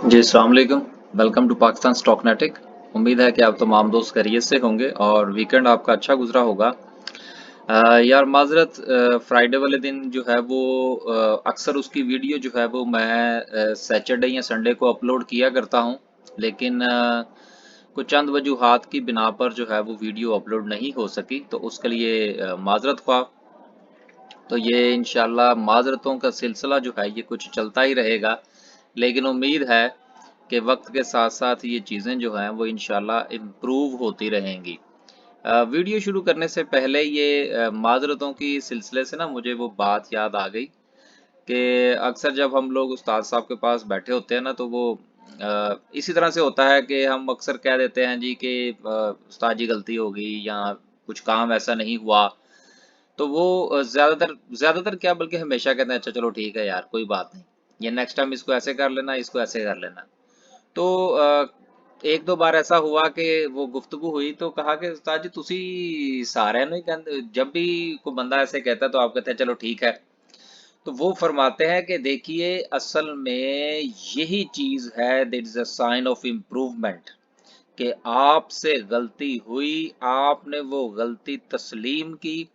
जी अस्सलाम वालेकुम। Welcome to Pakistan Stocknetic. उम्मीद है कि आप तमाम दोस्त खैरियत से होंगे और वीकेंड आपका अच्छा गुजरा होगा। यार माजरत, फ्राइडे वाले दिन जो है वो अक्सर उसकी वीडियो जो है वो मैं सैटरडे या संडे को अपलोड किया करता हूँ, लेकिन कुछ चंद वजूहात की बिना पर जो है वो वीडियो अपलोड नहीं हो सकी, तो उसके लिए माजरत ख्वाह। तो ये इंशाल्लाह माजरतों का सिलसिला जो है ये कुछ चलता ही रहेगा, लेकिन उम्मीद है कि वक्त के साथ साथ ये चीज़ें जो हैं वो इंशाल्लाह इम्प्रूव होती रहेंगी। वीडियो शुरू करने से पहले ये माजरतों की सिलसिले से ना मुझे वो बात याद आ गई कि अक्सर जब हम लोग उस्ताद साहब के पास बैठे होते हैं ना, तो वो इसी तरह से होता है कि हम अक्सर कह देते हैं जी कि उस्ताद जी गलती हो गई या कुछ काम ऐसा नहीं हुआ। तो वो ज्यादातर क्या बल्कि हमेशा कहते हैं अच्छा चलो ठीक है यार कोई बात नहीं, ये नेक्स्ट टाइम इसको ऐसे कर लेना, इसको ऐसे कर लेना। तो एक दो बार ऐसा हुआ कि वो गुफ्तगू हुई तो कहा कि उस्ताद जी तुसी सारे नहीं कहते, जब भी कोई बंदा ऐसे कहता है तो आप कहते हैं चलो ठीक है। तो वो फरमाते हैं कि देखिए असल में यही चीज है, that is a sign of improvement, कि आपसे गलती हुई, आपने वो गलती तस्लीम की।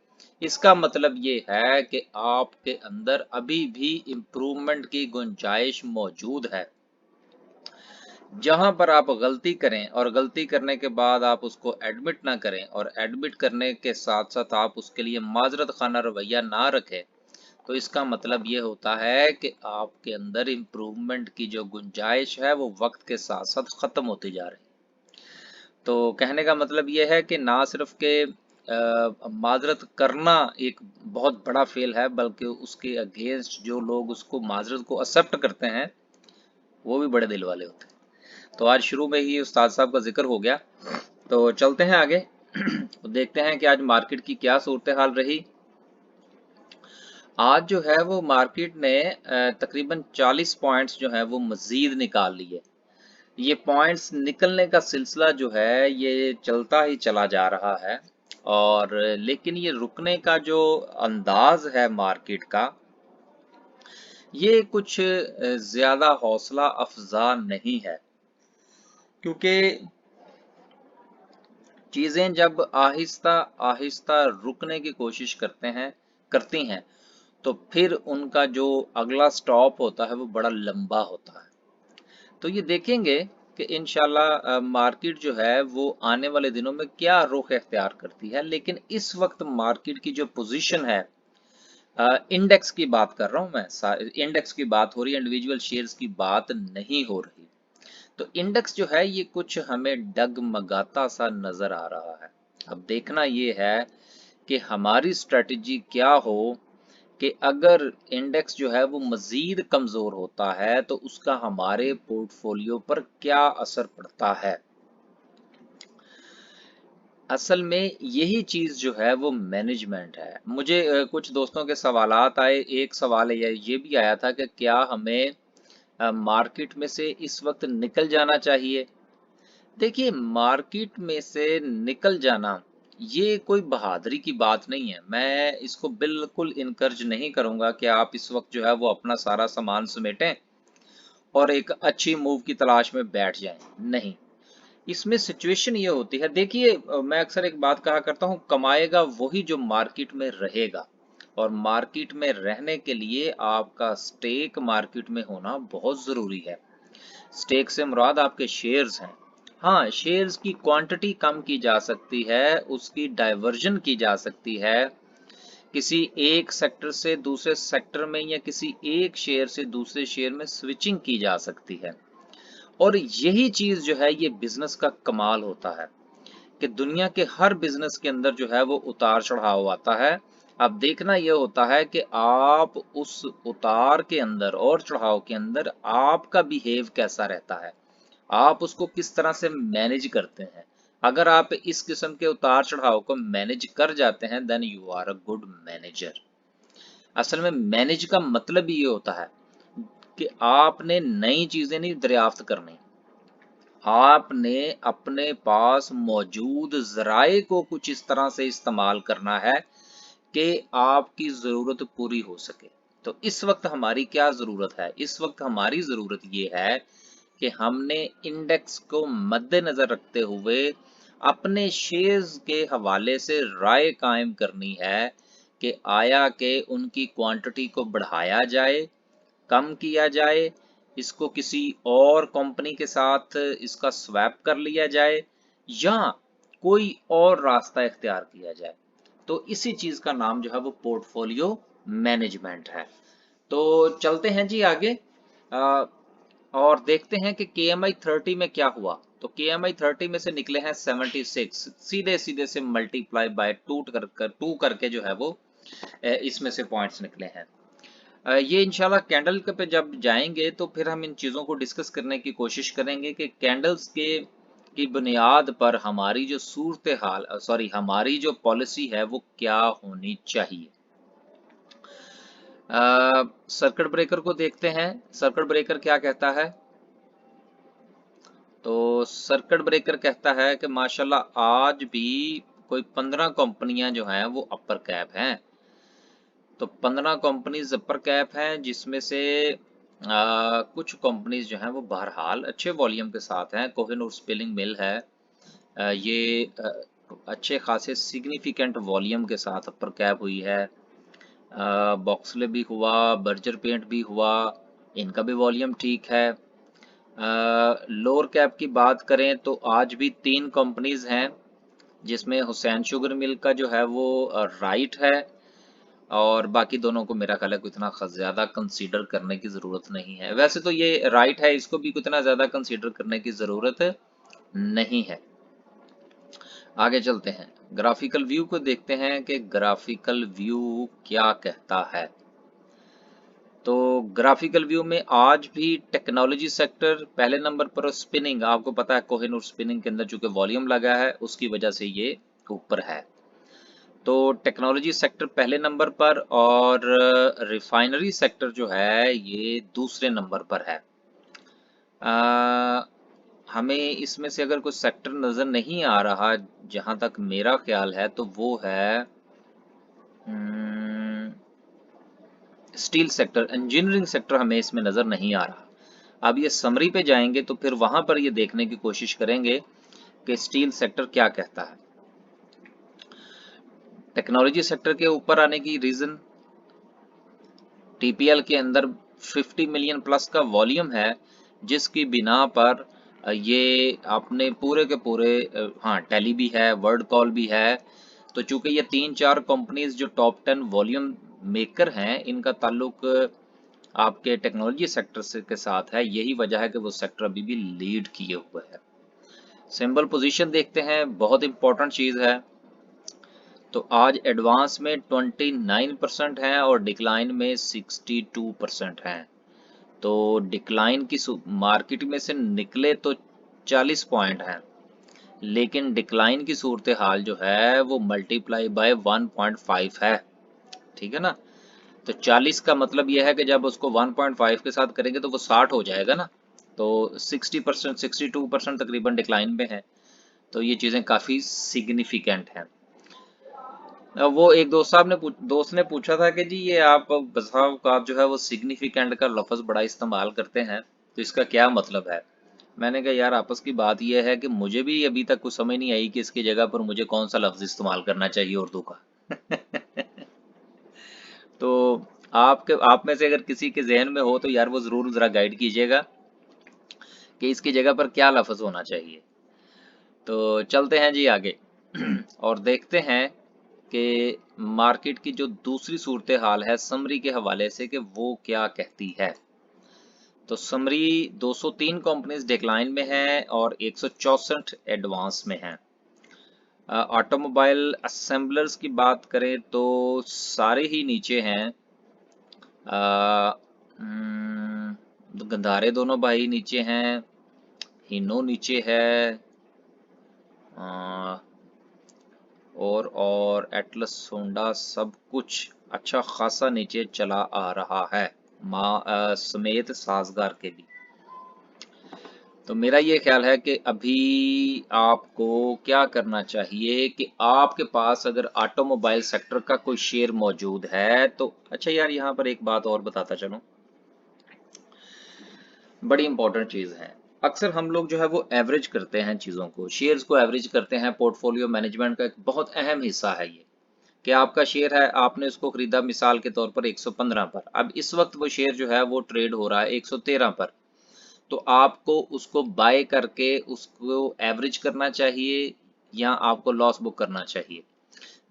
इसका मतलब ये है कि आपके अंदर अभी भी इम्प्रूवमेंट की गुंजाइश मौजूद है। जहां पर आप गलती करें और गलती करने के बाद आप उसको एडमिट ना करें और एडमिट करने के साथ साथ आप उसके लिए माजरत खाना रवैया ना रखें, तो इसका मतलब ये होता है कि आपके अंदर इम्प्रूवमेंट की जो गुंजाइश है वो वक्त के साथ साथ खत्म होती जा रही है। तो कहने का मतलब ये है कि ना सिर्फ के माजरत करना एक बहुत बड़ा फेल है, बल्कि उसके अगेंस्ट जो लोग उसको माजरत को एक्सेप्ट करते हैं वो भी बड़े दिल वाले होते हैं। तो आज शुरू में ही उस्ताद साहब का जिक्र हो गया, तो चलते हैं आगे। तो देखते हैं कि आज मार्केट की क्या सूरत हाल रही। आज जो है वो मार्केट ने तकरीबन 40 पॉइंट्स जो है वो मजीद निकाल लिए। ये पॉइंट्स निकलने का सिलसिला जो है ये चलता ही चला जा रहा है, और लेकिन ये रुकने का जो अंदाज है मार्केट का, ये कुछ ज्यादा हौसला अफजा नहीं है। क्योंकि चीजें जब आहिस्ता आहिस्ता रुकने की कोशिश करती हैं, तो फिर उनका जो अगला स्टॉप होता है वो बड़ा लंबा होता है। तो ये देखेंगे कि इंशाल्लाह मार्केट जो है वो आने वाले दिनों में क्या रुख इख्तियार करती है। लेकिन इस वक्त मार्केट की जो पोजीशन है, इंडेक्स की बात कर रहा हूं मैं, इंडेक्स की बात हो रही है, इंडिविजुअल शेयर्स की बात नहीं हो रही। तो इंडेक्स जो है ये कुछ हमें डगमगाता सा नजर आ रहा है। अब देखना ये है कि हमारी स्ट्रेटजी क्या हो, कि अगर इंडेक्स जो है वो मजीद कमजोर होता है तो उसका हमारे पोर्टफोलियो पर क्या असर पड़ता है। असल में यही चीज जो है वो मैनेजमेंट है। मुझे कुछ दोस्तों के सवालात आए। एक सवाल ये भी आया था कि क्या हमें मार्केट में से इस वक्त निकल जाना चाहिए। देखिए, मार्केट में से निकल जाना ये कोई बहादुरी की बात नहीं है। मैं इसको बिल्कुल इनकरेज नहीं करूंगा कि आप इस वक्त जो है वो अपना सारा सामान समेटें और एक अच्छी मूव की तलाश में बैठ जाएं। नहीं, इसमें सिचुएशन ये होती है। देखिए, मैं अक्सर एक बात कहा करता हूँ, कमाएगा वही जो मार्केट में रहेगा। और मार्केट में रहने के लिए आपका स्टेक मार्केट में होना बहुत जरूरी है। स्टेक से मुराद आपके शेयर्स हैं। हाँ, शेयर्स की क्वांटिटी कम की जा सकती है, उसकी डाइवर्जन की जा सकती है, किसी एक सेक्टर से दूसरे सेक्टर में या किसी एक शेयर से दूसरे शेयर में स्विचिंग की जा सकती है। और यही चीज जो है ये बिजनेस का कमाल होता है, कि दुनिया के हर बिजनेस के अंदर जो है वो उतार चढ़ाव आता है। अब देखना यह होता है कि आप उस उतार के अंदर और चढ़ाव के अंदर आपका बिहेव कैसा रहता है, आप उसको किस तरह से मैनेज करते हैं। अगर आप इस किस्म के उतार चढ़ाव को मैनेज कर जाते हैं, then you are a good manager. असल में मैनेज का मतलब ये होता है कि आपने नई चीजें नहीं दरियाफ्त करनी, आपने अपने पास मौजूद जराए को कुछ इस तरह से इस्तेमाल करना है कि आपकी जरूरत पूरी हो सके। तो इस वक्त हमारी क्या जरूरत है? इस वक्त हमारी जरूरत ये है कि हमने इंडेक्स को मद्देनजर रखते हुए अपने शेयर्स के हवाले से राय कायम करनी है कि आया कि उनकी क्वांटिटी को बढ़ाया जाए, कम किया जाए, इसको किसी और कंपनी के साथ इसका स्वैप कर लिया जाए या कोई और रास्ता इख्तियार किया जाए। तो इसी चीज का नाम जो है वो पोर्टफोलियो मैनेजमेंट है। तो चलते हैं जी आगे और देखते हैं कि KMI 30 में क्या हुआ। तो KMI 30 में से निकले हैं 76, सीधे सीधे से मल्टीप्लाई बाय टू करके जो है वो इसमें से पॉइंट्स निकले हैं। ये इंशाल्लाह कैंडल पे जब जाएंगे तो फिर हम इन चीज़ों को डिस्कस करने की कोशिश करेंगे कि कैंडल्स के की बुनियाद पर हमारी जो सूरत हाल हमारी जो पॉलिसी है वो क्या होनी चाहिए। सर्किट ब्रेकर को देखते हैं। सर्किट ब्रेकर क्या कहता है? तो सर्किट ब्रेकर कहता है कि माशाल्लाह आज भी कोई 15 कंपनियां जो हैं वो अपर कैप हैं। तो 15 कंपनीज अपर कैप हैं, जिसमें से कुछ कंपनीज जो हैं वो बहरहाल अच्छे वॉल्यूम के साथ हैं। कोहिनूर स्पिनिंग मिल है, ये अच्छे खासे सिग्निफिकेंट वॉल्यूम के साथ अपर कैप हुई है। बॉक्सले भी हुआ, बर्जर पेंट भी हुआ, इनका भी वॉल्यूम ठीक है। लोअर कैप की बात करें तो आज भी 3 कंपनीज हैं, जिसमें हुसैन शुगर मिल का जो है वो राइट है, और बाकी दोनों को मेरा ख्याल है कोई इतना ज़्यादा कंसीडर करने की ज़रूरत नहीं है। वैसे तो ये राइट है, इसको भी कोई इतना ज़्यादा कंसीडर करने की ज़रूरत नहीं है। आगे चलते हैं, ग्राफिकल व्यू को देखते हैं कि ग्राफिकल व्यू क्या कहता है। तो ग्राफिकल व्यू में आज भी टेक्नोलॉजी सेक्टर पहले नंबर पर, स्पिनिंग आपको पता है कोहिनूर स्पिनिंग के अंदर चूंकि वॉल्यूम लगा है उसकी वजह से ये ऊपर है। तो टेक्नोलॉजी सेक्टर पहले नंबर पर और रिफाइनरी सेक्टर जो है ये दूसरे नंबर पर है। हमें इसमें से अगर कोई सेक्टर नज़र नहीं आ रहा जहां तक मेरा ख्याल है तो वो है स्टील सेक्टर। इंजीनियरिंग सेक्टर हमें इसमें नज़र नहीं आ रहा। अब ये समरी पे जाएंगे तो फिर वहां पर ये देखने की कोशिश करेंगे कि स्टील सेक्टर क्या कहता है। टेक्नोलॉजी सेक्टर के ऊपर आने की रीज़न, TPL के अंदर 50 मिलियन प्लस का वॉल्यूम है, जिसकी बिना पर ये आपने पूरे के पूरे हाँ टैली भी है, वर्ड कॉल भी है। तो चूंकि ये 3-4 कंपनीज जो टॉप 10 वॉल्यूम मेकर हैं, इनका ताल्लुक आपके टेक्नोलॉजी सेक्टर से के साथ है, यही वजह है कि वो सेक्टर अभी भी लीड किए हुए है। सिंबल पोजीशन देखते हैं, बहुत इंपॉर्टेंट चीज़ है। तो आज एडवांस में 29% है और डिक्लाइन में 62% हैं। तो डिक्लाइन की मार्केट में से निकले तो 40 पॉइंट हैं, लेकिन डिक्लाइन की सूरत हाल जो है वो मल्टीप्लाई बाय 1.5 है। ठीक है ना? तो 40 का मतलब यह है कि जब उसको 1.5 के साथ करेंगे तो वो 60 हो जाएगा ना। तो 60%, 62% तकरीबन डिक्लाइन में है। तो ये चीज़ें काफ़ी सिग्निफिकेंट हैं। वो एक दोस्त ने पूछा था कि जी ये आप बसा औकात जो है वो सिग्निफिकेंट का लफ्ज़ बड़ा इस्तेमाल करते हैं, तो इसका क्या मतलब है? मैंने कहा यार आपस की बात यह है कि मुझे भी अभी तक कुछ समझ नहीं आई कि इसकी जगह पर मुझे कौन सा लफ्ज़ इस्तेमाल करना चाहिए उर्दू का। तो आप में से अगर किसी के जहन में हो तो यार वो ज़रूर ज़रा गाइड कीजिएगा कि इसकी जगह पर क्या लफ्ज़ होना चाहिए। तो चलते हैं जी आगे और देखते हैं कि मार्केट की जो दूसरी सूरत हाल है समरी के हवाले से कि वो क्या कहती है। तो समरी 203 कंपनीज डिक्लाइन में है और 164 एडवांस में है। ऑटोमोबाइल असेंबलर्स की बात करें तो सारे ही नीचे हैं। गंधारे दोनों भाई नीचे हैं, हिनो नीचे है, और एटलस होंडा सब कुछ अच्छा खासा नीचे चला आ रहा है, समेत साजगार के भी। तो मेरा ये ख्याल है कि अभी आपको क्या करना चाहिए कि आपके पास अगर ऑटोमोबाइल सेक्टर का कोई शेयर मौजूद है तो अच्छा यार यहाँ पर एक बात और बताता चलूं, बड़ी इंपॉर्टेंट चीज़ है। अक्सर हम लोग जो है वो एवरेज करते हैं चीज़ों को, शेयर्स को एवरेज करते हैं। पोर्टफोलियो मैनेजमेंट का एक बहुत अहम हिस्सा है ये, कि आपका शेयर है, आपने उसको खरीदा मिसाल के तौर पर 115 पर, अब इस वक्त वो शेयर जो है वो ट्रेड हो रहा है 113 पर, तो आपको उसको बाय करके उसको एवरेज करना चाहिए या आपको लॉस बुक करना चाहिए।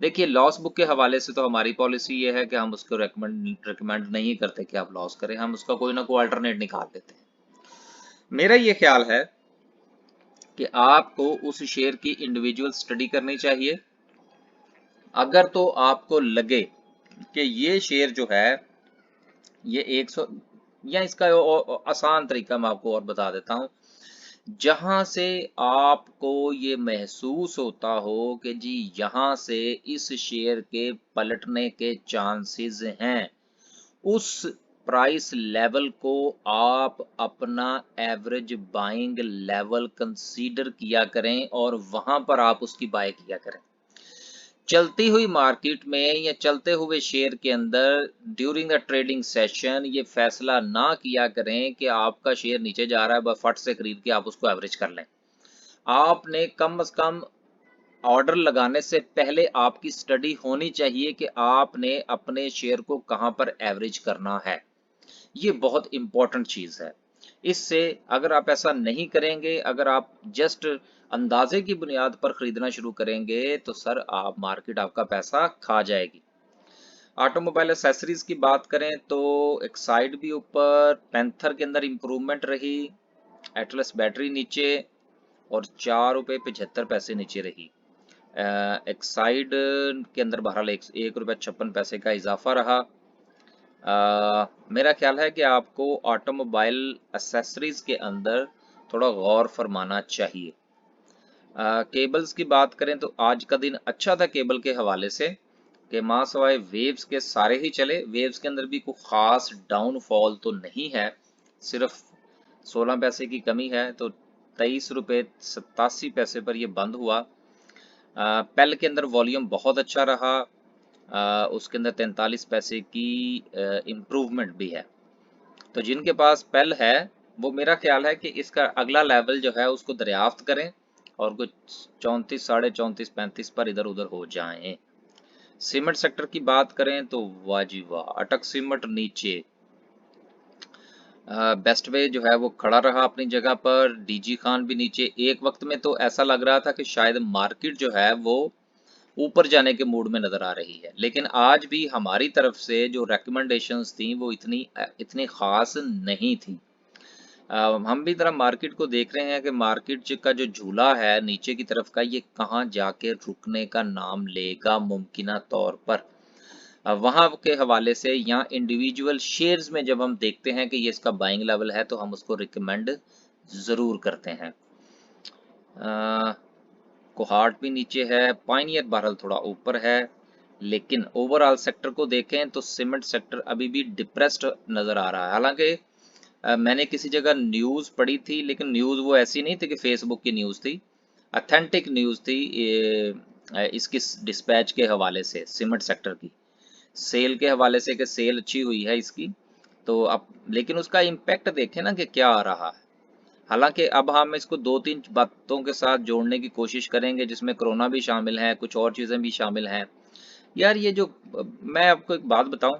देखिए, लॉस बुक के हवाले से तो हमारी पॉलिसी ये है कि हम उसको रिकमेंड नहीं करते कि आप लॉस करें, हम उसका कोई ना कोई अल्टरनेट निकाल देते हैं। मेरा ये ख्याल है कि आपको उस शेयर की इंडिविजुअल स्टडी करनी चाहिए। अगर तो आपको लगे कि ये शेयर जो है ये 100, या इसका आसान तरीका मैं आपको और बता देता हूँ, जहां से आपको ये महसूस होता हो कि जी यहाँ से इस शेयर के पलटने के चांसेस हैं, उस प्राइस लेवल को आप अपना एवरेज बाइंग लेवल कंसीडर किया करें और वहां पर आप उसकी बाय किया करें। चलती हुई मार्केट में या चलते हुए शेयर के अंदर ड्यूरिंग द ट्रेडिंग सेशन ये फैसला ना किया करें कि आपका शेयर नीचे जा रहा है, बस फट से खरीद के आप उसको एवरेज कर लें। आपने कम से कम ऑर्डर लगाने से पहले आपकी स्टडी होनी चाहिए कि आपने अपने शेयर को कहां पर एवरेज करना है। ये बहुत इंपॉर्टेंट चीज है। इससे अगर आप ऐसा नहीं करेंगे, अगर आप जस्ट अंदाजे की बुनियाद पर खरीदना शुरू करेंगे तो सर आप मार्केट आपका पैसा खा जाएगी। ऑटोमोबाइल एसेसरीज की बात करें तो एक्साइड भी ऊपर, पैंथर के अंदर इंप्रूवमेंट रही, एटलस बैटरी नीचे और 4 रुपये 75 पैसे नीचे रही। एक्साइड के अंदर बहरहाल 1 रुपया 56 पैसे का इजाफा रहा। मेरा ख्याल है कि आपको ऑटोमोबाइल एसेसरीज के अंदर थोड़ा गौर फरमाना चाहिए। केबल्स की बात करें तो आज का दिन अच्छा था केबल के हवाले से, कि माँ सवाए वेव्स के सारे ही चले। वेव्स के अंदर भी कोई खास डाउनफॉल तो नहीं है, सिर्फ 16 पैसे की कमी है, तो 23 रुपये 87 पैसे पर यह बंद हुआ। पेल के अंदर वॉल्यूम बहुत अच्छा रहा, उसके अंदर 43 पैसे की इम्प्रूवमेंट भी है। तो जिनके पास पेल है वो मेरा ख्याल है कि इसका अगला लेवल जो है उसको दरियाफ्त करें और कुछ 34, साढ़े 34, 35 पर इधर उधर हो जाएं। सीमेंट सेक्टर की बात करें तो वाह जी वाह, अटक सीमेंट नीचे, बेस्ट वे जो है वो खड़ा रहा अपनी जगह पर, डीजी खान भी नीचे। एक वक्त में तो ऐसा लग रहा था कि शायद मार्केट जो है वो ऊपर जाने के मूड में नजर आ रही है, लेकिन आज भी हमारी तरफ से जो रिकमेंडेशंस थी वो इतनी खास नहीं थी। हम भी तरह मार्केट को देख रहे हैं कि मार्केट का जो झूला है नीचे की तरफ का, ये कहाँ जाके रुकने का नाम लेगा मुमकिना तौर पर। वहां के हवाले से या इंडिविजुअल शेयर्स में जब हम देखते हैं कि ये इसका बाइंग लेवल है तो हम उसको रिकमेंड जरूर करते हैं। कोहार्ट भी नीचे है, पाइनियर बहरहाल थोड़ा ऊपर है, लेकिन ओवरऑल सेक्टर को देखें तो सीमेंट सेक्टर अभी भी डिप्रेस्ड नजर आ रहा है। हालांकि मैंने किसी जगह न्यूज़ पढ़ी थी, लेकिन न्यूज़ वो ऐसी नहीं थी कि फेसबुक की न्यूज़ थी, अथेंटिक न्यूज़ थी इसकी डिस्पैच के हवाले से, सीमेंट सेक्टर की सेल के हवाले से कि सेल अच्छी हुई है इसकी। तो अब लेकिन उसका इम्पैक्ट देखें ना कि क्या आ रहा है। हालांकि अब हम इसको 2-3 बातों के साथ जोड़ने की कोशिश करेंगे, जिसमें कोरोना भी शामिल है, कुछ और चीज़ें भी शामिल हैं। यार ये जो मैं आपको एक बात बताऊं,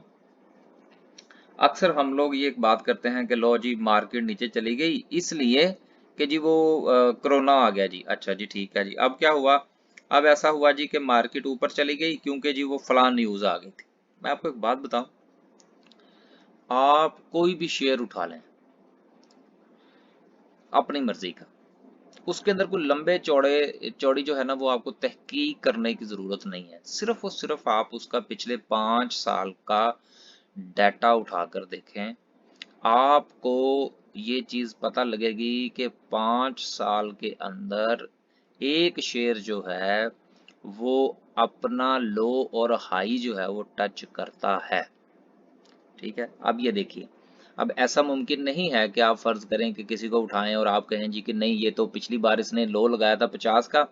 अक्सर हम लोग ये एक बात करते हैं कि लो जी मार्केट नीचे चली गई इसलिए कि जी वो कोरोना आ गया जी। अच्छा जी ठीक है जी, अब क्या हुआ? अब ऐसा हुआ जी कि मार्केट ऊपर चली गई क्योंकि जी वो फलान न्यूज़ आ गई थी। मैं आपको एक बात बताऊं, आप कोई भी शेयर उठा लें अपनी मर्जी का, उसके अंदर कोई लंबे चौड़े चौड़ी जो है ना वो आपको तहकीक करने की जरूरत नहीं है। सिर्फ और सिर्फ आप उसका पिछले 5 साल का डाटा उठाकर देखें, आपको ये चीज पता लगेगी कि 5 साल के अंदर एक शेयर जो है वो अपना लो और हाई जो है वो टच करता है। ठीक है, अब ये देखिए, अब ऐसा मुमकिन नहीं है कि आप फर्ज करें कि किसी को उठाएं और आप कहें जी कि नहीं ये तो पिछली बार इसने लो लगाया था 50 का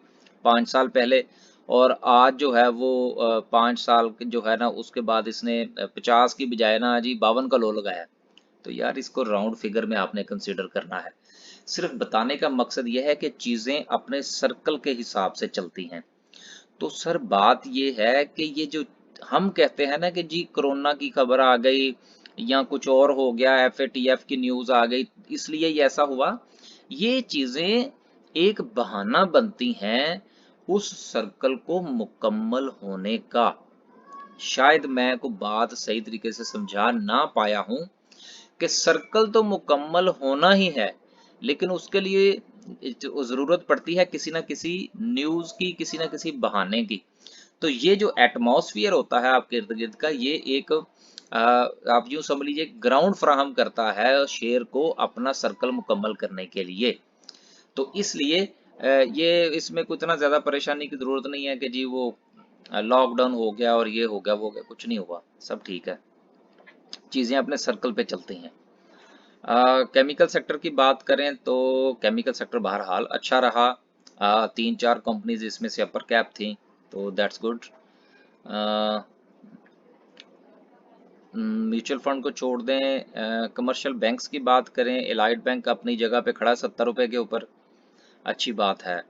5 साल पहले, और आज जो है वो 5 साल जो है ना उसके बाद इसने 50 की बजाय ना जी 52 का लो लगाया। तो यार इसको राउंड फिगर में आपने कंसिडर करना है। सिर्फ बताने का मकसद यह है कि चीजें अपने सर्कल के हिसाब से चलती हैं। तो सर बात ये है कि ये जो हम कहते हैं ना कि जी कोरोना की खबर आ गई या कुछ और हो गया, एफएटीएफ की न्यूज आ गई, इसलिए ये ऐसा हुआ। ये चीजें एक बहाना बनती हैं उस सर्कल को मुकम्मल होने का। शायद मैं को बात सही तरीके से समझा ना पाया हूं कि सर्कल तो मुकम्मल होना ही है, लेकिन उसके लिए जरूरत पड़ती है किसी ना किसी न्यूज की, किसी ना किसी बहाने की। तो ये जो एटमॉस्फियर होता है आपके इर्द गिर्द का, ये एक आप यूं समझ लीजिए ग्राउंड फ्राहम करता है शेर को अपना सर्कल मुकम्मल करने के लिए। तो इसलिए ये इसमें कुछ इतना ज्यादा परेशानी की जरूरत नहीं है कि जी वो लॉकडाउन हो गया और ये हो गया वो हो गया, कुछ नहीं हुआ, सब ठीक है, चीजें अपने सर्कल पे चलती हैं। केमिकल सेक्टर की बात करें तो केमिकल सेक्टर बहरहाल अच्छा रहा। 3-4 कंपनीज इसमें से अपर कैप थी, तो दैट्स गुड। म्यूचुअल फंड को छोड़ दें, कमर्शियल बैंक्स की बात करें, एलाइड बैंक अपनी जगह पे खड़ा 70 रुपए के ऊपर, अच्छी बात है।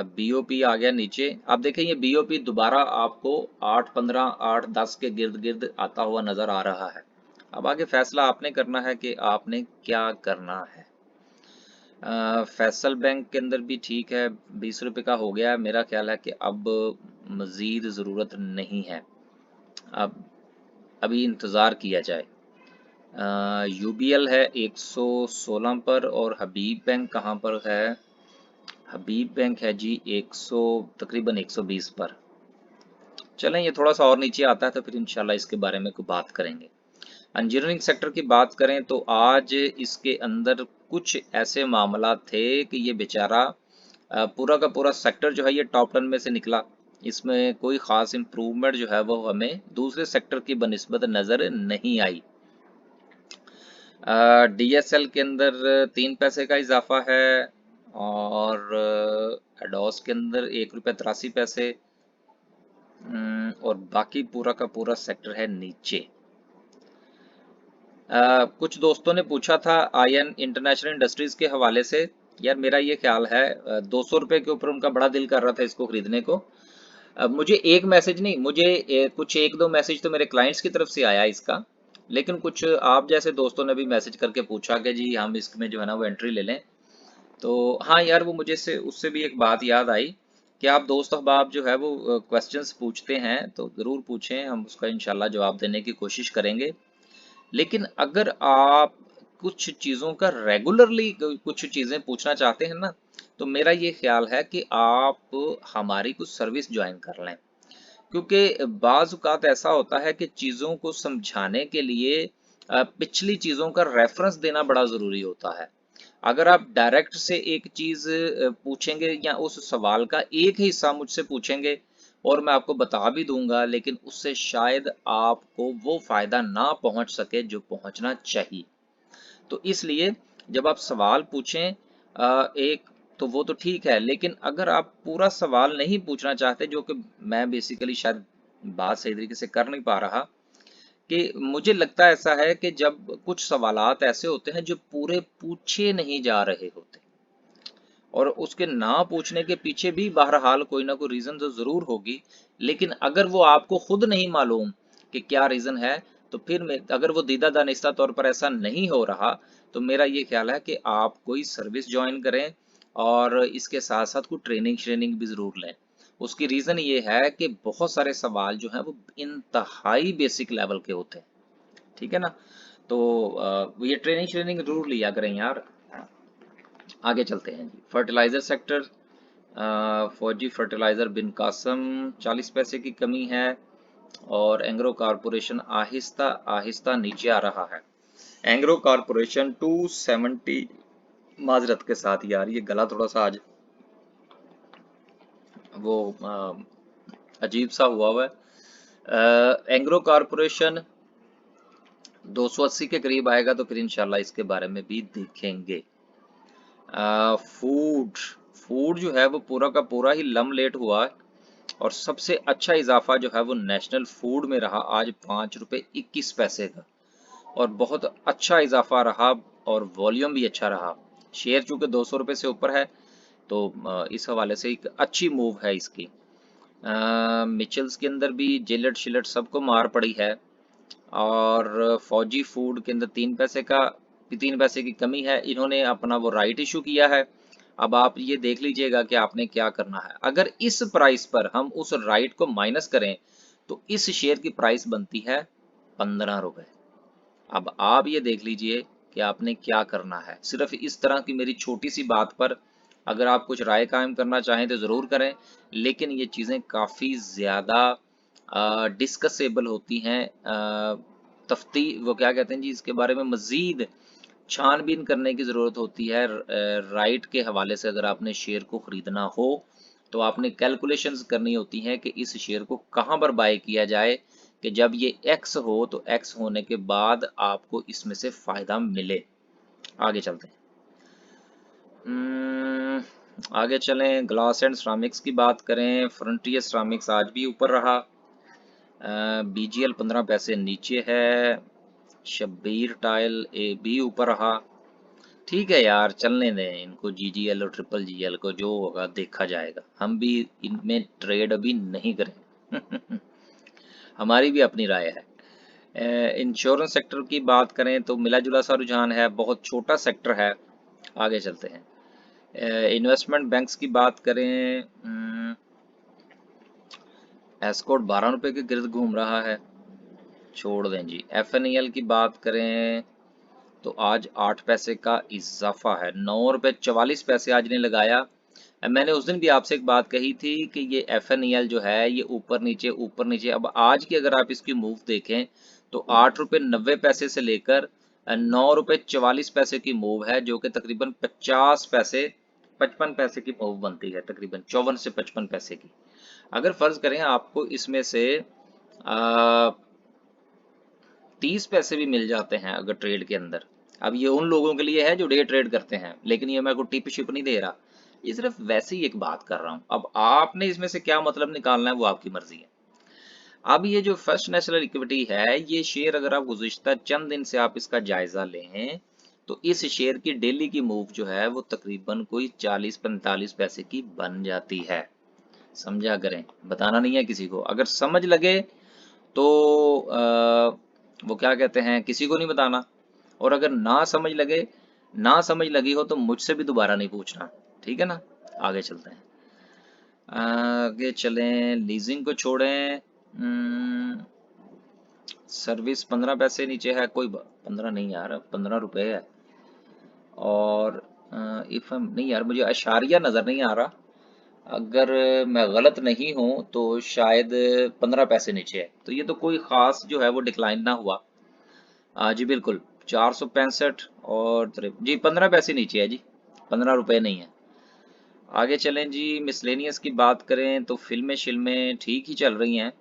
बीओपी आ गया नीचे। आप देखें ये बीओपी दोबारा आपको 8.15 8.10 के गिर्द गिर्द आता हुआ नजर आ रहा है। अब आगे फैसला आपने करना है कि आपने क्या करना है। फैसल बैंक के अंदर भी ठीक है, 20 रुपए का हो गया। मेरा ख्याल है कि अब मजीद ज़रूरत नहीं है, अब अभी इंतज़ार किया जाए। यूबीएल है 116 पर, और हबीब बैंक कहाँ पर है? हबीब बैंक है जी 100 तकरीबन 120 पर। चलें ये थोड़ा सा और नीचे आता है तो फिर इंशाल्लाह इसके बारे में कुछ बात करेंगे। इंजीनियरिंग सेक्टर की बात करें तो आज इसके अंदर कुछ ऐसे मामला थे कि ये बेचारा पूरा का पूरा सेक्टर जो है ये टॉप 10 में से निकला। इसमें कोई खास इम्प्रूवमेंट जो है वो हमें दूसरे सेक्टर की बनिस्बत नजर नहीं आई। डीएसएल के अंदर 3 पैसे का इजाफा है, और एडोस के अंदर 1 रुपये 83 पैसे, और बाकी पूरा का पूरा सेक्टर है नीचे। कुछ दोस्तों ने पूछा था आयन इंटरनेशनल इंडस्ट्रीज के हवाले से। यार मेरा ये ख्याल है 200 रुपए के ऊपर उनका बड़ा दिल कर रहा था इसको खरीदने को। मुझे एक मैसेज नहीं, मुझे कुछ 1-2 मैसेज तो मेरे क्लाइंट्स की तरफ से आया इसका, लेकिन कुछ आप जैसे दोस्तों ने भी मैसेज करके पूछा कि जी हम इसमें जो है ना वो एंट्री ले लें। तो हाँ यार वो मुझे से उससे भी एक बात याद आई कि आप दोस्त अहबाब जो है वो क्वेश्चंस पूछते हैं तो ज़रूर पूछें, हम उसका इंशाल्लाह जवाब देने की कोशिश करेंगे। लेकिन अगर आप कुछ चीज़ों का रेगुलरली कुछ चीज़ें पूछना चाहते हैं ना, तो मेरा ये ख्याल है कि आप हमारी कुछ सर्विस ज्वाइन कर लें। क्योंकि बाज़ औक़ात ऐसा होता है कि चीज़ों को समझाने के लिए पिछली चीज़ों का रेफरेंस देना बड़ा ज़रूरी होता है। अगर आप डायरेक्ट से एक चीज़ पूछेंगे या उस सवाल का एक ही हिस्सा मुझसे पूछेंगे और मैं आपको बता भी दूंगा, लेकिन उससे शायद आपको वो फ़ायदा ना पहुंच सके जो पहुंचना चाहिए। तो इसलिए जब आप सवाल पूछें एक, तो वो तो ठीक है, लेकिन अगर आप पूरा सवाल नहीं पूछना चाहते, जो कि मैं बेसिकली शायद बात सही तरीके से कर नहीं पा रहा, कि मुझे लगता है ऐसा है कि जब कुछ सवालात ऐसे होते हैं जो पूरे पूछे नहीं जा रहे होते, और उसके ना पूछने के पीछे भी बहरहाल कोई ना कोई रीज़न तो ज़रूर होगी, लेकिन अगर वो आपको खुद नहीं मालूम कि क्या रीज़न है, तो फिर अगर वो दीदा दानिस्ता तौर पर ऐसा नहीं हो रहा, तो मेरा ये ख्याल है कि आप कोई सर्विस ज्वाइन करें और इसके साथ साथ कोई ट्रेनिंग श्रेनिंग भी ज़रूर लें। उसकी रीज़न ये है कि बहुत सारे सवाल जो हैं वो इंतहाई बेसिक लेवल के होते हैं, ठीक है ना। तो ये ट्रेनिंग श्रेनिंग जरूर लिया करें यार। आगे चलते हैं जी, फर्टिलाइजर सेक्टर। फौजी फर्टिलाइजर बिन कासम 40 पैसे की कमी है, और एंग्रो कारपोरेशन आहिस्ता आहिस्ता नीचे आ रहा है। एंग्रो कारपोरेशन 270, माजरत के साथ यार ये गला थोड़ा सा आज वो अजीब सा हुआ है। एंग्रो कारपोरेशन 280 के करीब आएगा तो फिर इंशाल्लाह इसके बारे में भी देखेंगे। फूड फूड जो है वो पूरा का पूरा ही लम लेट हुआ है, और सबसे अच्छा इजाफा जो है वो नेशनल फूड में रहा आज 5 रुपए 21 पैसे का, और बहुत अच्छा इजाफा रहा, और वॉल्यूम भी अच्छा रहा। शेयर चूंकि 200 रुपये से ऊपर है, तो इस हवाले से एक अच्छी मूव है इसकी। मिचल्स के अंदर भी जिलेट शिलेट सबको मार पड़ी है, और फौजी फूड के अंदर 3 पैसे की कमी है। इन्होंने अपना वो राइट इशू किया है। अब आप ये देख लीजिएगा कि आपने क्या करना है। अगर इस प्राइस पर हम उस राइट को माइनस करें तो इस शेयर की प्राइस बनती है 15 रुपए। अब आप ये देख लीजिए कि आपने क्या करना है। सिर्फ इस तरह की मेरी छोटी सी बात पर अगर आप कुछ राय कायम करना चाहें तो ज़रूर करें, लेकिन ये चीज़ें काफ़ी ज़्यादा डिस्कसेबल होती हैं। तफ्ती वो क्या कहते हैं जी, इसके बारे में मज़ीद छानबीन करने की ज़रूरत होती है। राइट के हवाले से अगर आपने शेयर को ख़रीदना हो तो आपने कैलकुलेशंस करनी होती हैं कि इस शेयर को कहाँ पर बाय किया जाए कि जब ये एक्स हो तो एक्स होने के बाद आपको इसमें से फ़ायदा मिले। आगे चलते हैं। आगे चलें, ग्लास एंड सिरामिक्स की बात करें। फ्रंटियर सिरामिक्स आज भी ऊपर रहा। बीजीएल 15 पैसे नीचे है। शब्बीर टाइल ए भी ऊपर रहा। ठीक है यार, चलने दें इनको, जीजीएल और ट्रिपल जीएल को, जो होगा देखा जाएगा। हम भी इनमें ट्रेड अभी नहीं करें। हमारी भी अपनी राय है। इंश्योरेंस सेक्टर की बात करें तो मिला जुला सा रुझान है, बहुत छोटा सेक्टर है। आगे चलते हैं। इन्वेस्टमेंट बैंक्स की बात करें, एस्कॉर्ट 12 रुपए के गिर्द घूम रहा है, छोड़ दें जी। एफएनईएल की बात करें तो आज 8 पैसे का इजाफा है, 9 रुपए 44 पैसे आज ने लगाया। मैंने उस दिन भी आपसे एक बात कही थी कि ये एफएनईएल जो है ये ऊपर नीचे ऊपर नीचे। अब आज की अगर आप इसकी मूव देखें तो 8 रुपए 90 पैसे से लेकर 9 रुपए 44 पैसे की मूव है, जो कि तकरीबन 50 पैसे 55 पैसे की मूव बनती है, तकरीबन 54 से 55 पैसे की। अगर फर्ज करें आपको इसमें से 30 पैसे भी मिल जाते हैं अगर ट्रेड के अंदर। अब ये उन लोगों के लिए है जो डे ट्रेड करते हैं, लेकिन ये मैं कोई टिप शिप नहीं दे रहा, ये सिर्फ वैसे ही एक बात कर रहा हूं। अब आपने इसमें से क्या मतलब निकालना है वो आपकी मर्जी है। अब ये जो फर्स्ट नेशनल इक्विटी है, ये शेयर अगर आप गुज़िश्ता चंद दिन से आप इसका जायजा लें तो इस शेयर की डेली की मूव जो है वो तकरीबन कोई 40-45 पैसे की बन जाती है। समझा करें, बताना नहीं है किसी को। अगर समझ लगे तो वो क्या कहते हैं, किसी को नहीं बताना। और अगर ना समझ लगे, ना समझ लगी हो तो मुझसे भी दोबारा नहीं पूछना, ठीक है ना। आगे चलते हैं। आगे चलें, लीजिंग को छोड़ें। सर्विस 15 पैसे नीचे है, कोई 15 नहीं यार, 15 रुपए है। और इफ नहीं यार, मुझे अशारिया नजर नहीं आ रहा। अगर मैं गलत नहीं हूं तो शायद 15 पैसे नीचे है, तो ये तो कोई खास जो है वो डिक्लाइन ना हुआ। जी बिल्कुल, 465 और जी 15 पैसे नीचे है जी, 15 रुपए नहीं है। आगे चलें जी, मिसलेनियस की बात करें तो फिल्में शिल्में ठीक ही चल रही हैं।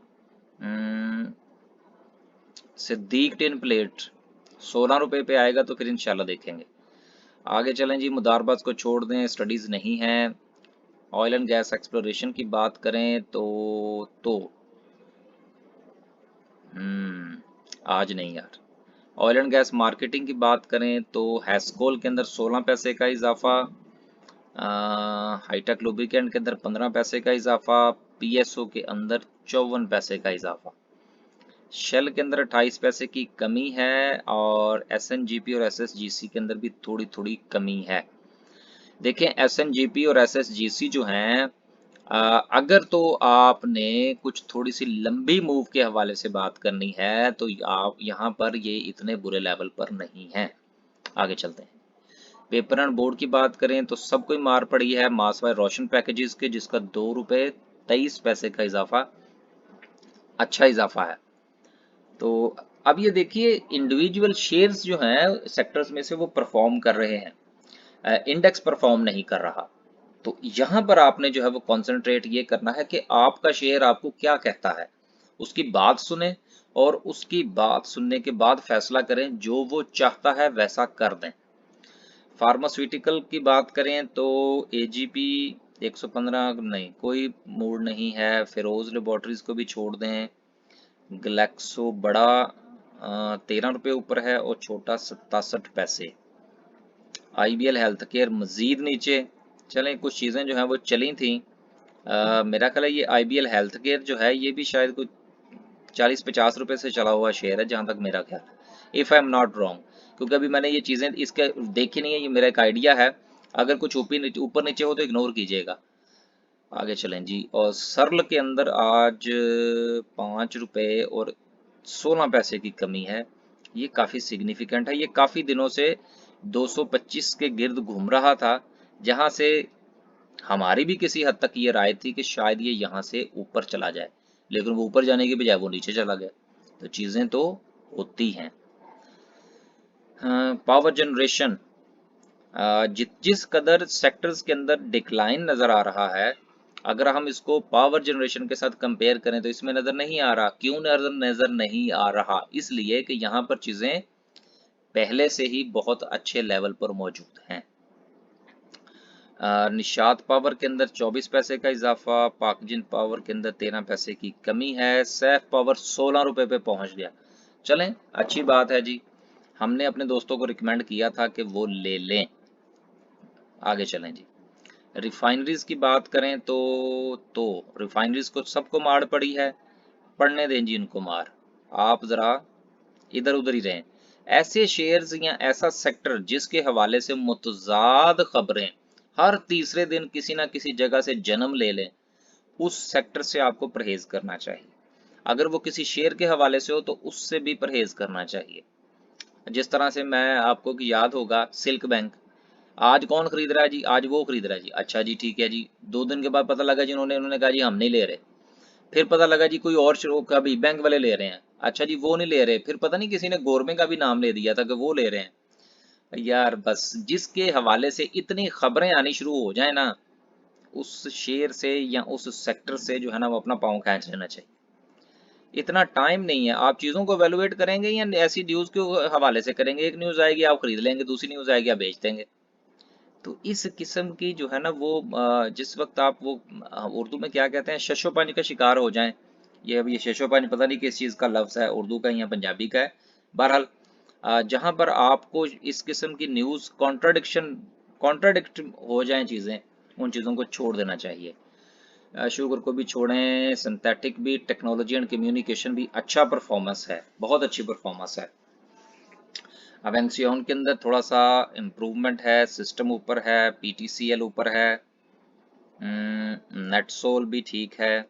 सिद्दीक टिन प्लेट 16 रुपए पे आएगा तो फिर इंशाल्लाह देखेंगे। आगे चलें जी, मुदारबाज को छोड़ दें, स्टडीज नहीं है। ऑयल एंड गैस एक्सप्लोरेशन की बात करें तो आज नहीं यार। ऑयल एंड गैस मार्केटिंग की बात करें तो हैस्कोल के अंदर 16 पैसे का इजाफा, हाईटेक लुब्रिकेंट के अंदर 15 पैसे का इजाफा, पीएसओ के अंदर 54 पैसे का इजाफा, शेल के अंदर 28 पैसे की कमी है, और एसएनजीपी और एसएसजीसी के अंदर भी थोड़ी थोड़ी कमी है। देखें, एसएनजीपी और एसएसजीसी जो हैं, अगर तो आपने कुछ थोड़ी सी लंबी मूव के हवाले से बात करनी है तो आप यहाँ पर ये इतने बुरे लेवल पर नहीं हैं। आगे चलते हैं। पेपर एंड बोर्ड की बात करें तो सब कोई मार पड़ी है मासवाई रोशन पैकेजेस के, जिसका 2 रुपए 23 पैसे का इजाफा अच्छा इजाफा है। तो अब ये देखिए, इंडिविजुअल शेयर्स जो हैं सेक्टर्स में से वो परफॉर्म कर रहे हैं, इंडेक्स परफॉर्म नहीं कर रहा। तो यहाँ पर आपने जो है वो कंसंट्रेट ये करना है कि आपका शेयर आपको क्या कहता है, उसकी बात सुने, और उसकी बात सुनने के बाद फैसला करें, जो वो चाहता है वैसा कर दें। फार्मास्यूटिकल की बात करें तो एजीपी 115 नहीं, कोई मूड नहीं है। फिरोज लेबोरेटरीज को भी छोड़ दें। ग्लैक्सो बड़ा 13 रुपये ऊपर है और छोटा 67 पैसे। IBL हेल्थ केयर मजीद नीचे। चलें, कुछ चीज़ें जो हैं वो चली थी। मेरा ख्याल है ये IBL हेल्थ केयर जो है ये भी शायद कुछ 40-50 रुपए से चला हुआ शेयर है, जहां तक मेरा ख्याल है, if I am not wrong, क्योंकि अभी मैंने ये चीजें इसके देखी नहीं है, ये मेरा एक आइडिया है। अगर कुछ ऊपर नीचे हो तो इग्नोर कीजिएगा। आगे चलें जी। और सरल के अंदर आज 5 रुपए और 16 पैसे की कमी है। ये काफी सिग्निफिकेंट है। ये काफी दिनों से 225 के गिर्द घूम रहा था, जहां से हमारी भी किसी हद तक ये राय थी कि शायद ये यहाँ से ऊपर चला जाए, लेकिन वो ऊपर जाने के बजाय वो नीचे चला गया। तो चीजें तो होती हैं। पावर जनरेशन, जिस कदर सेक्टर्स के अंदर डिक्लाइन नजर आ रहा है, अगर हम इसको पावर जनरेशन के साथ कंपेयर करें तो इसमें नजर नहीं आ रहा। क्यों नजर नहीं आ रहा? इसलिए कि यहाँ पर चीजें पहले से ही बहुत अच्छे लेवल पर मौजूद हैं। निषाद पावर के अंदर 24 पैसे का इजाफा, पाकजिन पावर के अंदर 13 पैसे की कमी है, सैफ पावर 16 रुपए पे पहुंच गया। चलें, अच्छी बात है जी। हमने अपने दोस्तों को रिकमेंड किया था कि वो ले लें। आगे चलें जी। रिफाइनरीज की बात करें तो रिफाइनरीज को सबको मार पड़ी है। पढ़ने दें जी उनको मार, आप जरा इधर उधर ही रहें। ऐसे शेयर्स या ऐसा सेक्टर जिसके हवाले से मुतजाद खबरें हर तीसरे दिन किसी ना किसी जगह से जन्म ले लें, उस सेक्टर से आपको परहेज करना चाहिए। अगर वो किसी शेयर के हवाले से हो तो उससे भी परहेज करना चाहिए। जिस तरह से मैं आपको कि याद होगा, सिल्क बैंक आज कौन खरीद रहा है जी? आज वो खरीद रहा है जी। अच्छा जी, ठीक है जी। 2 दिन के बाद पता लगा जी उन्होंने कहा जी हम नहीं ले रहे। फिर पता लगा जी कोई और का भी बैंक वाले ले रहे हैं। अच्छा जी, वो नहीं ले रहे। फिर पता नहीं किसी ने गवर्नमेंट का भी नाम ले दिया था कि वो ले रहे हैं। यार बस, जिसके हवाले से इतनी खबरें आनी शुरू हो जाए ना, उस शेयर से या उस सेक्टर से जो है ना वो अपना पाँव खींच लेना चाहिए। इतना टाइम नहीं है। आप चीज़ों को वैल्यूएट करेंगे या ऐसी न्यूज़ के हवाले से करेंगे? एक न्यूज़ आएगी आप खरीद लेंगे, दूसरी न्यूज़ आएगी आप बेच देंगे। तो इस किस्म की जो है ना वो जिस वक्त आप वो उर्दू में क्या कहते हैं, शशोपंज का शिकार हो जाएं। ये अब ये शशोपंज पता नहीं किस चीज़ का लफ्ज़ है, उर्दू का या पंजाबी का है। बहरहाल जहाँ पर आपको इस किस्म की न्यूज़ कॉन्ट्राडिक्ट हो जाएं चीज़ें, उन चीज़ों को छोड़ देना चाहिए। शुगर को भी छोड़ें, सिंथेटिक भी, टेक्नोलॉजी एंड कम्युनिकेशन भी अच्छा परफॉर्मेंस है, बहुत अच्छी परफॉर्मेंस है। अब एनसियोन के अंदर थोड़ा सा इम्प्रूवमेंट है, सिस्टम ऊपर है, पीटीसीएल ऊपर है, नेटसोल भी ठीक है।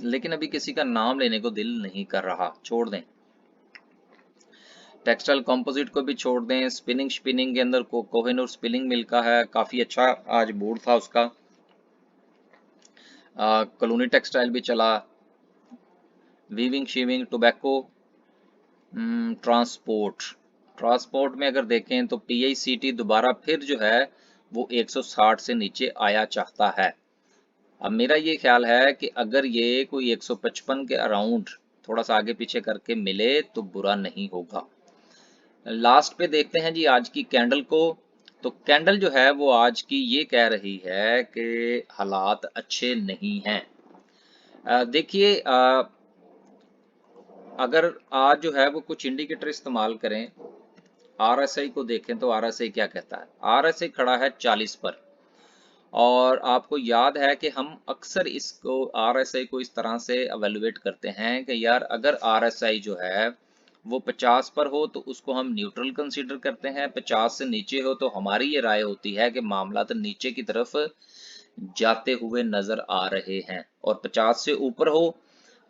लेकिन अभी किसी का नाम लेने को दिल नहीं कर रहा, छोड़ दें। टेक्सटाइल कंपोजिट को भी छोड़ दें। स्पिनिंग के अंदर कोहिनूर स्पिनिंग मिल का है, काफी अच्छा आज बोर्ड था उसका। कॉलोनी टेक्सटाइल भी चला। वीविंग शीविंग, टोबैको, ट्रांसपोर्ट में अगर देखें तो पीआईसीटी दोबारा फिर जो है वो 160 से नीचे आया चाहता है। अब मेरा ये ख्याल है कि अगर ये कोई 155 के अराउंड थोड़ा सा आगे पीछे करके मिले तो बुरा नहीं होगा। लास्ट पे देखते हैं जी आज की कैंडल को। तो कैंडल जो है वो आज की ये कह रही है कि हालात अच्छे नहीं हैं। देखिए, अगर आज जो है वो कुछ इंडिकेटर इस्तेमाल करें, आरएसआई को देखें तो आरएसआई क्या कहता है? आरएसआई खड़ा है 40 पर। और आपको याद है कि हम अक्सर इसको आरएसआई को इस तरह से एवेलुएट करते हैं कि यार अगर आरएसआई जो है वो 50 पर हो तो उसको हम न्यूट्रल कंसीडर करते हैं, 50 से नीचे हो तो हमारी ये राय होती है कि मामला तो नीचे की तरफ जाते हुए नजर आ रहे हैं, और 50 से ऊपर हो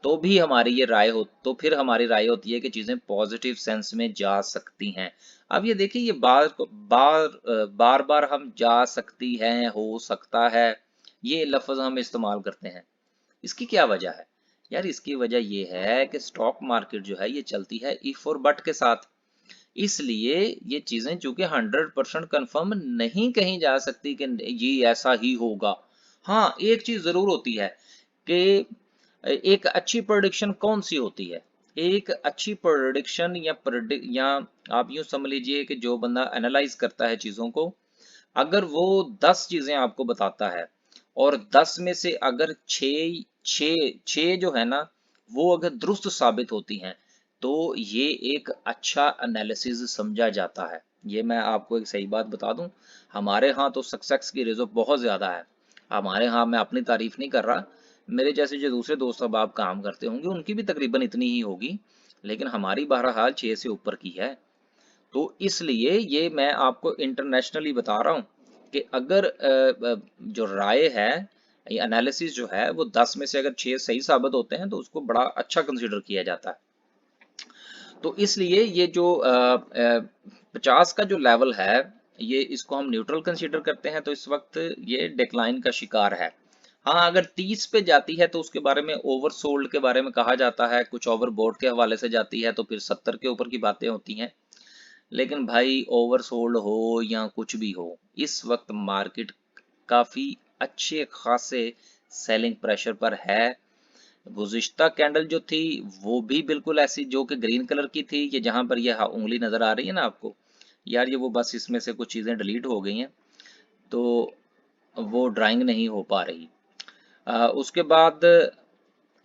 तो भी हमारी ये राय हो, तो फिर हमारी राय होती है कि चीजें पॉजिटिव सेंस में जा सकती हैं। अब ये देखिए, ये बार बार हम जा सकती हैं, हो सकता है, ये लफ्ज हम इस्तेमाल करते हैं। इसकी क्या वजह है? यार इसकी वजह ये है कि स्टॉक मार्केट जो है ये चलती है इफ और बट के साथ। इसलिए ये चीजें चूंकि 100% कंफर्म नहीं कहीं जा सकती कि ये ऐसा ही होगा। हाँ, एक चीज जरूर होती है कि एक अच्छी प्रोडिक्शन कौन सी होती है? एक अच्छी प्रोडिक्शन या आप यूं समझ लीजिए कि जो बंदा एनालाइज करता है चीजों को, अगर वो 10 चीजें आपको बताता है और 10 में से अगर 6 जो है ना वो अगर दुरुस्त साबित होती हैं, तो ये एक अच्छा एनालिसिस समझा जाता है। ये मैं आपको एक सही बात बता दूं, हमारे यहाँ तो सक्सेस की रेशो बहुत ज़्यादा है। हमारे यहाँ, मैं अपनी तारीफ नहीं कर रहा, मेरे जैसे जो दूसरे दोस्त अब आप काम करते होंगे उनकी भी तकरीबन इतनी ही होगी, लेकिन हमारी बहरहाल 6 से ऊपर की है। तो इसलिए ये मैं आपको इंटरनेशनली बता रहा हूँ कि अगर जो राय है, ये एनालिसिस जो है वो 10 में से अगर 6 सही साबित होते हैं तो उसको बड़ा अच्छा कंसिडर किया जाता है। तो इसलिए ये जो 50 का जो लेवल है, ये इसको हम न्यूट्रल कंसीडर करते हैं, तो इस वक्त ये डिक्लाइन का शिकार है। हाँ, अगर 30 पे जाती है तो उसके बारे में ओवरसोल्ड के बारे में कहा जाता है, कुछ ओवरबोट के हवाले से जाती है तो फिर 70 के ऊपर की बातें होती हैं। लेकिन भाई ओवरसोल्ड हो या कुछ भी हो, इस वक्त मार्केट काफी अच्छे खासे सेलिंग प्रेशर पर है। गुज़िश्ता कैंडल जो थी वो भी बिल्कुल ऐसी जो कि ग्रीन कलर की थी, ये जहां पर ये उंगली नजर आ रही है ना आपको यार, ये वो बस इसमें से कुछ चीजें डिलीट हो गई हैं तो वो ड्राइंग नहीं हो पा रही। उसके बाद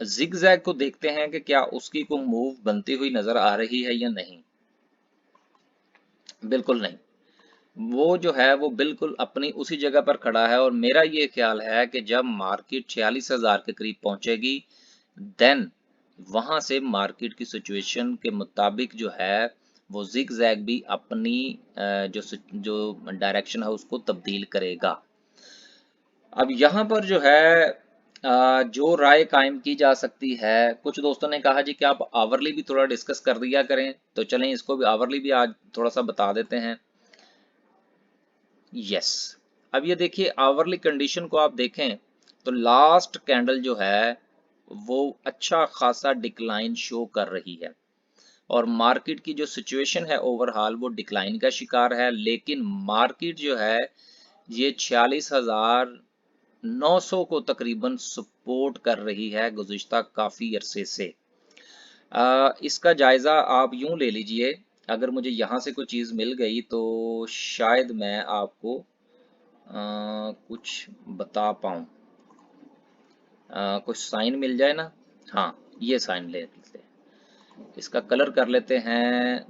जिगजैग को देखते हैं कि क्या उसकी कोई मूव बनती हुई नजर आ रही है या नहीं। बिल्कुल नहीं, वो जो है वो बिल्कुल अपनी उसी जगह पर खड़ा है, और मेरा ये ख्याल है कि जब मार्केट 46,000 के करीब पहुंचेगी, देन वहां से मार्केट की सिचुएशन के मुताबिक जो है वो जिगजैग भी अपनी जो डायरेक्शन है उसको तब्दील करेगा। अब यहाँ पर जो है जो राय कायम की जा सकती है, कुछ दोस्तों ने कहा जी कि आप आवरली भी थोड़ा डिस्कस कर दिया करें, तो चलें इसको भी आवरली भी आज थोड़ा सा बता देते हैं। यस, अब ये देखिए आवरली कंडीशन को आप देखें तो लास्ट कैंडल जो है वो अच्छा खासा डिक्लाइन शो कर रही है, और मार्केट की जो सिचुएशन है ओवरऑल वो डिक्लाइन का शिकार है, लेकिन मार्केट जो है ये 46,900 को तकरीबन सपोर्ट कर रही है गुज़िश्ता काफी अरसे से। इसका जायजा आप यूं ले लीजिए, अगर मुझे यहाँ से कोई चीज मिल गई तो शायद मैं आपको कुछ बता पाऊँ। कुछ साइन मिल जाए ना। हाँ, ये साइन ले लेते हैं, इसका कलर कर लेते हैं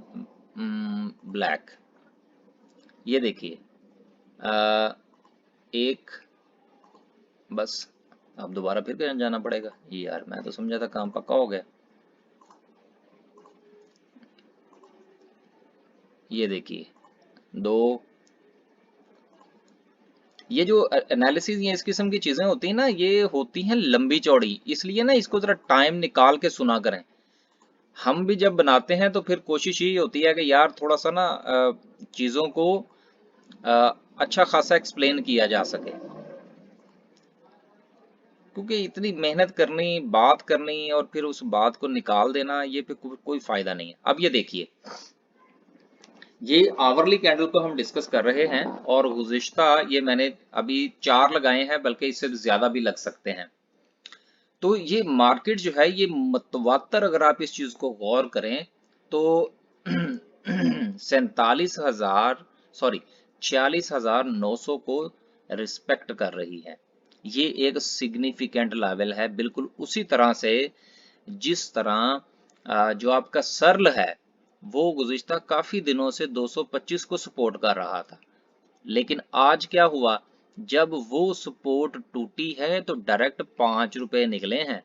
ब्लैक। ये देखिए एक, बस अब दोबारा फिर कहीं जाना पड़ेगा, ये यार मैं तो समझा था काम पक्का हो गया। ये देखिए दो, ये जो एनालिसिस ये इस किस्म की चीजें होती हैं ना, ये होती हैं लंबी चौड़ी, इसलिए ना इसको जरा टाइम निकाल के सुना करें। हम भी जब बनाते हैं तो फिर कोशिश यही होती है कि यार थोड़ा सा ना चीजों को अच्छा खासा एक्सप्लेन किया जा सके, क्योंकि इतनी मेहनत करनी, बात करनी और फिर उस बात को निकाल देना, ये फिर कोई फायदा नहीं है। अब ये देखिए, ये आवरली कैंडल को हम डिस्कस कर रहे हैं, और गुज़िश्ता ये मैंने अभी 4 लगाए हैं, बल्कि इससे ज्यादा भी लग सकते हैं। तो ये मार्केट जो है ये मतवातर, अगर आप इस चीज को गौर करें तो 47,000, सॉरी 46,900 को रिस्पेक्ट कर रही है। ये एक सिग्निफिकेंट लेवल है, बिल्कुल उसी तरह से जिस तरह जो आपका सर्ल है वो गुज़िश्ता काफी दिनों से 225 को सपोर्ट कर रहा था, लेकिन आज क्या हुआ, जब वो सपोर्ट टूटी है तो डायरेक्ट 5 रुपए निकले हैं,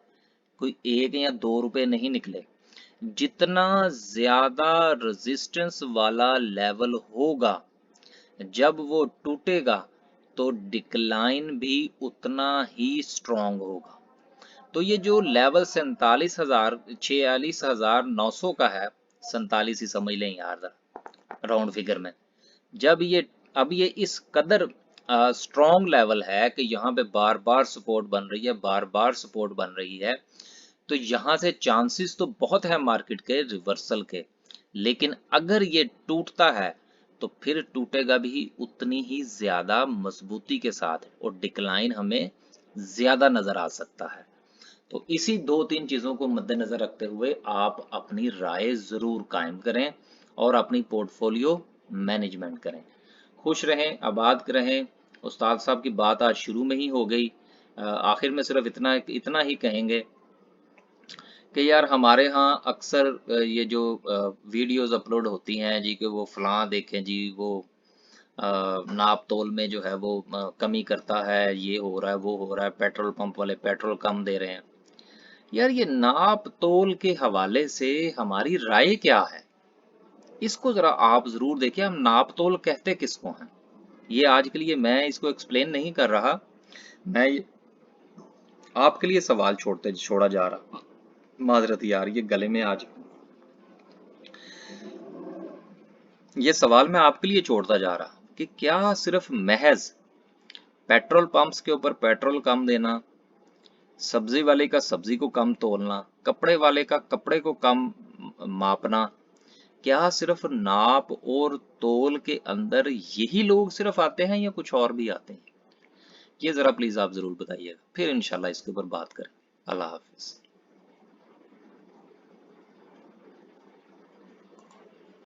कोई 1 या 2 रुपए नहीं निकले। जितना ज्यादा रेजिस्टेंस वाला लेवल होगा, जब वो टूटेगा तो डिक्लाइन भी उतना ही स्ट्रॉन्ग होगा। तो ये जो लेवल 46,900 का है, 47 ही समझ लें यार राउंड फिगर में, जब ये, अब ये इस कदर स्ट्रॉन्ग लेवल है कि यहाँ पे बार बार सपोर्ट बन रही है, बार बार सपोर्ट बन रही है, तो यहाँ से चांसेस तो बहुत है मार्केट के रिवर्सल के। लेकिन अगर ये टूटता है तो फिर टूटेगा भी उतनी ही ज्यादा मजबूती के साथ, और डिक्लाइन हमें ज्यादा नजर आ सकता है। तो इसी 2-3 चीजों को मद्देनजर रखते हुए आप अपनी राय जरूर कायम करें और अपनी पोर्टफोलियो मैनेजमेंट करें। खुश रहें, आबाद रहें। उस्ताद साहब की बात आज शुरू में ही हो गई। आखिर में सिर्फ इतना इतना ही कहेंगे कि यार हमारे यहाँ अक्सर ये जो वीडियोस अपलोड होती हैं जी, कि वो फलां देखें जी, वो नाप तोल में जो है वो कमी करता है, ये हो रहा है, वो हो रहा है, पेट्रोल पंप वाले पेट्रोल कम दे रहे हैं। यार ये नाप तोल के हवाले से हमारी राय क्या है, इसको जरा आप जरूर देखिए। हम नाप तोल कहते किसको हैं, ये आज के लिए मैं इसको एक्सप्लेन नहीं कर रहा, मैं आपके लिए सवाल छोड़ा जा रहा। माजरत यार, ये गले में आज ये सवाल मैं आपके लिए छोड़ता जा रहा कि क्या सिर्फ महज पेट्रोल पंप्स के ऊपर पेट्रोल कम देना, सब्जी वाले का सब्जी को कम तोलना, कपड़े वाले का कपड़े को कम मापना, क्या सिर्फ नाप और तोल के अंदर यही लोग सिर्फ आते हैं या कुछ और भी आते हैं? ये जरा प्लीज आप जरूर बताइएगा, फिर इंशाल्लाह इसके ऊपर बात करें। अल्लाह हाफिज।